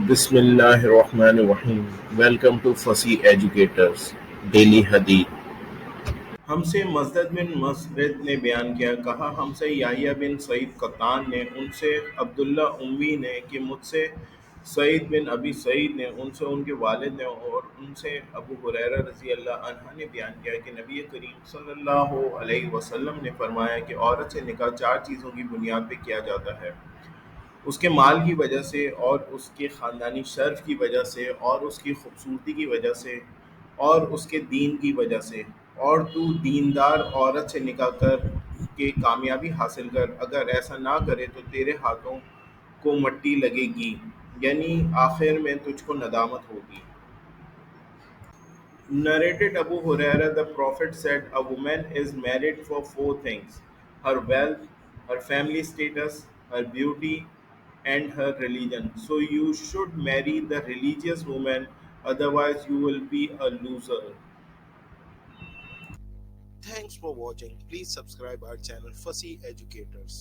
بسم اللہ الرحمن الرحیم۔ Welcome to Fasih educators daily حدیث۔ ہم سے مسدد بن مسرد نے بیان کیا، کہا ہم سے یحییٰ بن سعید قطان نے، ان سے عبداللہ امی نے، کہ مجھ سے سعید بن ابی سعید نے، ان سے ان کے والد نے، اور ان سے ابو ہریرہ رضی اللہ عنہ نے بیان کیا کہ نبی کریم صلی اللہ علیہ وسلم نے فرمایا کہ عورت سے نکاح چار چیزوں کی بنیاد پہ کیا جاتا ہے: اس کے مال کی وجہ سے، اور اس کے خاندانی شرف کی وجہ سے، اور اس کی خوبصورتی کی وجہ سے، اور اس کے دین کی وجہ سے۔ اور تو دیندار عورت سے نکاح کر کے کامیابی حاصل کر، اگر ایسا نہ کرے تو تیرے ہاتھوں کو مٹی لگے گی، یعنی آخر میں تجھ کو ندامت ہوگی۔ Narrated Abu Huraira, the Prophet said, a woman is married for four things: her wealth, her family status, her beauty, and her religion. So you should marry the religious woman, otherwise you will be a loser. Thanks for watching. Please subscribe our channel Fussy Educators.